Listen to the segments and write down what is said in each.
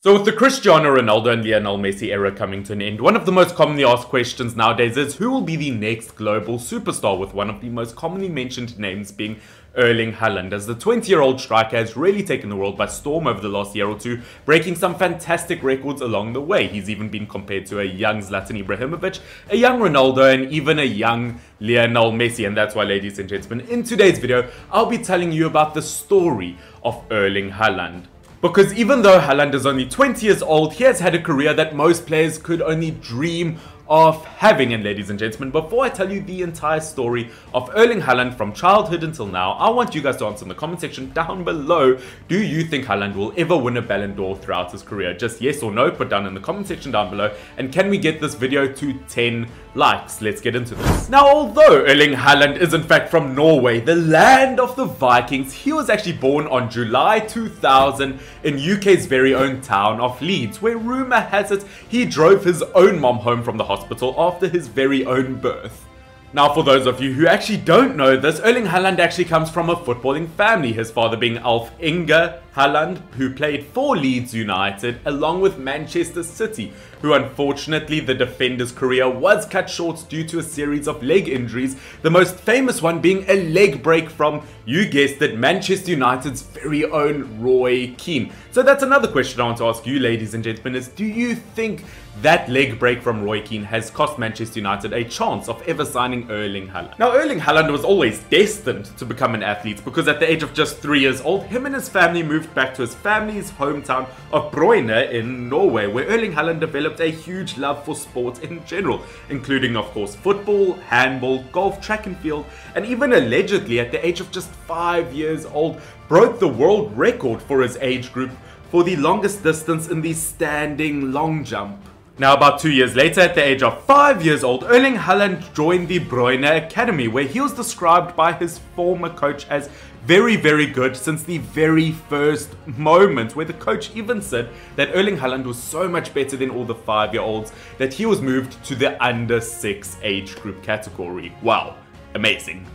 So with the Cristiano Ronaldo and Lionel Messi era coming to an end, one of the most commonly asked questions nowadays is who will be the next global superstar, with one of the most commonly mentioned names being Erling Haaland, as the 20-year-old striker has really taken the world by storm over the last year or two, breaking some fantastic records along the way. He's even been compared to a young Zlatan Ibrahimovic, a young Ronaldo, and even a young Lionel Messi. And that's why, ladies and gentlemen, in today's video, I'll be telling you about the story of Erling Haaland. Because even though Haaland is only 20 years old, he has had a career that most players could only dream of having. And ladies and gentlemen, before I tell you the entire story of Erling Haaland from childhood until now, I want you guys to answer in the comment section down below, do you think Haaland will ever win a Ballon d'Or throughout his career? Just yes or no, put down in the comment section down below. And can we get this video to 10 likes? Let's get into this. Now, although Erling Haaland is in fact from Norway, the land of the Vikings, he was actually born on July 2000 in UK's very own town of Leeds, where rumour has it he drove his own mom home from the hospital after his very own birth. Now, for those of you who actually don't know this, Erling Haaland actually comes from a footballing family, his father being Alf Inge Haaland, who played for Leeds United along with Manchester City, who unfortunately the defender's career was cut short due to a series of leg injuries, the most famous one being a leg break from, you guessed it, Manchester United's very own Roy Keane. So that's another question I want to ask you, ladies and gentlemen, is do you think that leg break from Roy Keane has cost Manchester United a chance of ever signing Erling Haaland? Now, Erling Haaland was always destined to become an athlete, because at the age of just 3 years old, him and his family moved back to his family's hometown of Ballon in Norway, where Erling Haaland developed a huge love for sport in general, including of course football, handball, golf, track and field, and even allegedly at the age of just 5 years old broke the world record for his age group for the longest distance in the standing long jump. Now, about 2 years later, at the age of 5 years old, Erling Haaland joined the Ballon Academy, where he was described by his former coach as very good since the very first moment, where the coach even said that Erling Haaland was so much better than all the 5-year-olds that he was moved to the under 6 age group category. Wow, amazing.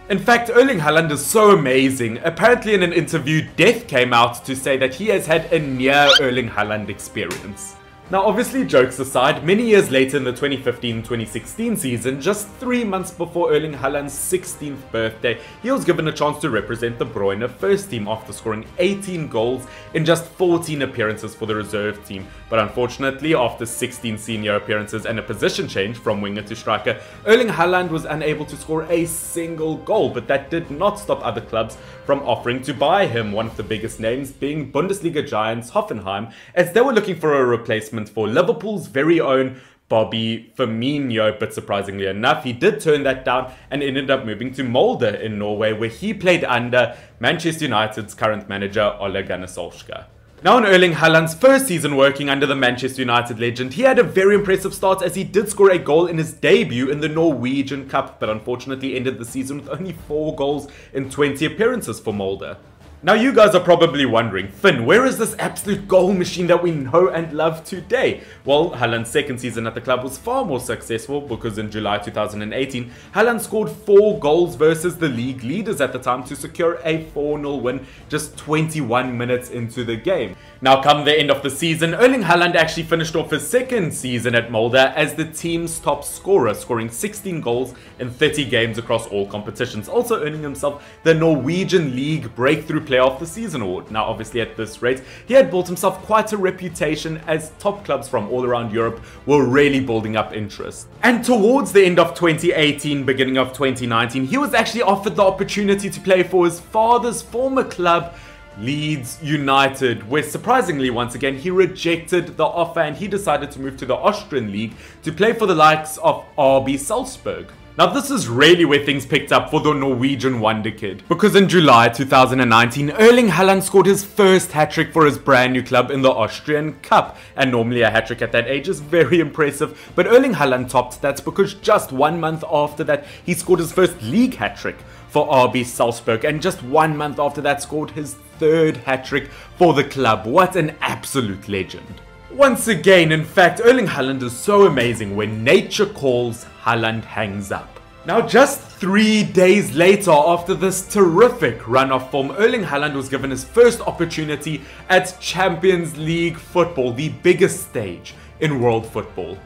In fact, Erling Haaland is so amazing. Apparently in an interview, Death came out to say that he has had a near Erling Haaland experience. Now, obviously, jokes aside, many years later in the 2015-2016 season, just 3 months before Erling Haaland's 16th birthday, he was given a chance to represent the Ballon first team after scoring 18 goals in just 14 appearances for the reserve team. But unfortunately, after 16 senior appearances and a position change from winger to striker, Erling Haaland was unable to score a single goal, but that did not stop other clubs from offering to buy him, one of the biggest names being Bundesliga giants Hoffenheim, as they were looking for a replacement for Liverpool's very own Bobby Firmino. But surprisingly enough, he did turn that down and ended up moving to Molde in Norway, where he played under Manchester United's current manager Ole Gunnar Solskjaer. Now, in Erling Haaland's first season working under the Manchester United legend, he had a very impressive start, as he did score a goal in his debut in the Norwegian Cup, but unfortunately ended the season with only 4 goals in 20 appearances for Molde. Now, you guys are probably wondering, Fynn, where is this absolute goal machine that we know and love today? Well, Haaland's second season at the club was far more successful, because in July 2018, Haaland scored 4 goals versus the league leaders at the time to secure a 4-0 win just 21 minutes into the game. Now, come the end of the season, Erling Haaland actually finished off his second season at Molde as the team's top scorer, scoring 16 goals in 30 games across all competitions, also earning himself the Norwegian League Breakthrough Player of the Season award. Now, obviously at this rate, he had built himself quite a reputation, as top clubs from all around Europe were really building up interest. And towards the end of 2018, beginning of 2019, he was actually offered the opportunity to play for his father's former club, Leeds United, where surprisingly once again he rejected the offer and he decided to move to the Austrian league to play for the likes of RB Salzburg. Now, this is really where things picked up for the Norwegian wonder kid, because in July 2019, Erling Haaland scored his first hat-trick for his brand new club in the Austrian Cup, and normally a hat-trick at that age is very impressive, but Erling Haaland topped that because just 1 month after that he scored his first league hat-trick for RB Salzburg, and just 1 month after that scored his 3rd hat-trick for the club. What an absolute legend. Once again, in fact, Erling Haaland is so amazing, when nature calls, Haaland hangs up. Now, just 3 days later, after this terrific run of form, Erling Haaland was given his first opportunity at Champions League football, the biggest stage in world football.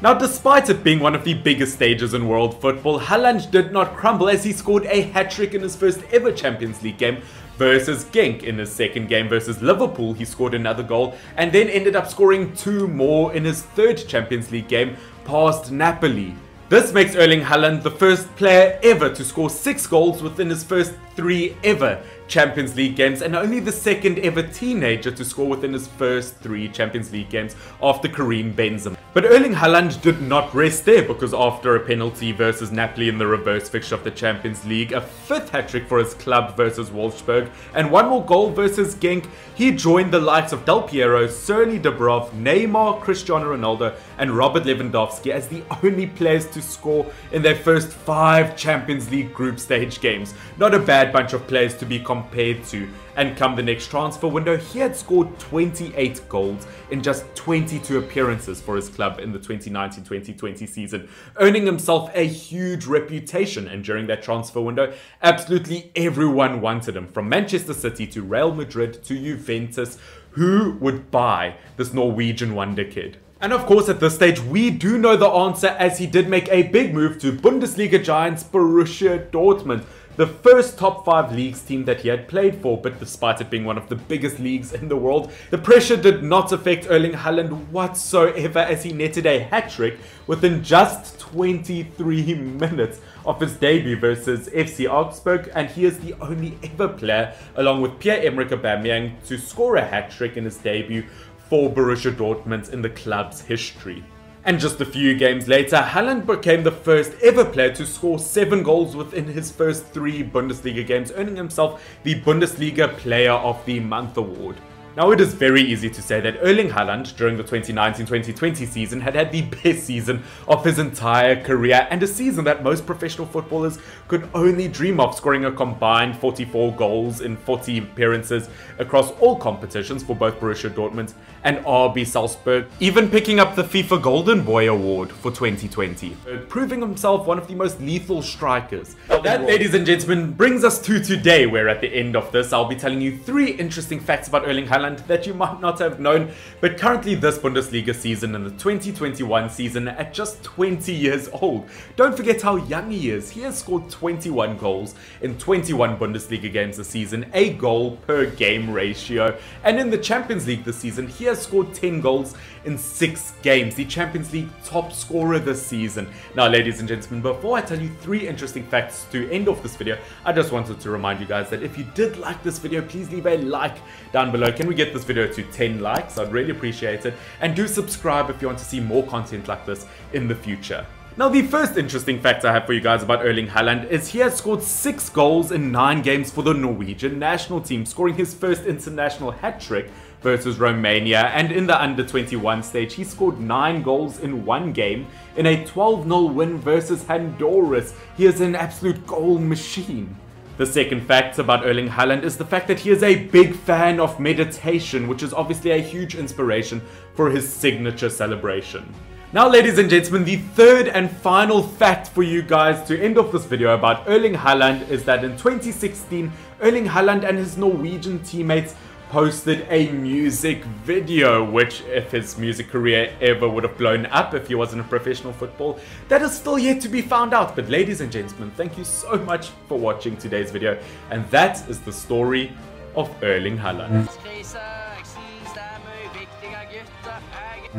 Now, despite it being one of the biggest stages in world football, Haaland did not crumble as he scored a hat-trick in his first ever Champions League game versus Genk. In his second game versus Liverpool, he scored another goal and then ended up scoring 2 more in his third Champions League game past Napoli. This makes Erling Haaland the first player ever to score 6 goals within his first 3 ever Champions League games, and only the second ever teenager to score within his first 3 Champions League games after Karim Benzema. But Erling Haaland did not rest there, because after a penalty versus Napoli in the reverse fixture of the Champions League, a 5th hat-trick for his club versus Wolfsburg, and 1 more goal versus Genk, he joined the likes of Del Piero, Sergei Dubrov, Neymar, Cristiano Ronaldo, and Robert Lewandowski as the only players to score in their first 5 Champions League group stage games. Not a bad bunch of players to be compared to. And come the next transfer window, he had scored 28 goals in just 22 appearances for his club in the 2019-2020 season, earning himself a huge reputation. And during that transfer window, absolutely everyone wanted him, from Manchester City to Real Madrid to Juventus. Who would buy this Norwegian wonder kid? And of course, at this stage, we do know the answer, as he did make a big move to Bundesliga giants Borussia Dortmund, the first top 5 leagues team that he had played for. But despite it being one of the biggest leagues in the world, the pressure did not affect Erling Haaland whatsoever, as he netted a hat-trick within just 23 minutes of his debut versus FC Augsburg, and he is the only ever player, along with Pierre-Emerick Aubameyang, to score a hat-trick in his debut for Borussia Dortmund in the club's history. And just a few games later, Haaland became the first ever player to score 7 goals within his first 3 Bundesliga games, earning himself the Bundesliga Player of the Month award. Now, it is very easy to say that Erling Haaland during the 2019-2020 season had the best season of his entire career, and a season that most professional footballers could only dream of, scoring a combined 44 goals in 40 appearances across all competitions for both Borussia Dortmund and RB Salzburg, even picking up the FIFA Golden Boy award for 2020, proving himself one of the most lethal strikers. That, ladies and gentlemen, brings us to today, where at the end of this, I'll be telling you 3 interesting facts about Erling Haaland that you might not have known. But currently, this Bundesliga season, in the 2021 season, at just 20 years old. Don't forget how young he is. He has scored 21 goals in 21 Bundesliga games this season, a goal per game ratio. And in the Champions League this season, he has scored 10 goals in 6 games, the Champions League top scorer this season. Now, ladies and gentlemen, before I tell you 3 interesting facts to end off this video, I just wanted to remind you guys that if you did like this video, please leave a like down below. Can we get this video to 10 likes? I'd really appreciate it. And do subscribe if you want to see more content like this in the future. Now, the first interesting fact I have for you guys about Erling Haaland is he has scored 6 goals in 9 games for the Norwegian national team, scoring his first international hat-trick versus Romania. And in the under-21 stage, he scored 9 goals in 1 game in a 12-0 win versus Honduras. He is an absolute goal machine. The second fact about Erling Haaland is the fact that he is a big fan of meditation, which is obviously a huge inspiration for his signature celebration. Now, ladies and gentlemen, the third and final fact for you guys to end off this video about Erling Haaland is that in 2016, Erling Haaland and his Norwegian teammates posted a music video, which, if his music career ever would have blown up if he wasn't a professional football, that is still yet to be found out. But ladies and gentlemen, thank you so much for watching today's video, and that is the story of Erling Haaland.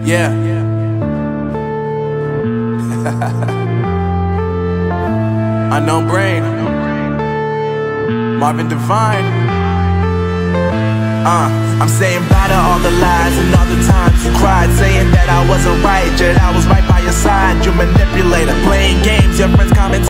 Yeah. Unknown Brain, Marvin Divine. I'm saying bye to all the lies and all the times you cried, saying that I wasn't right, yet I was right by your side. You manipulator, playing games, your friends comment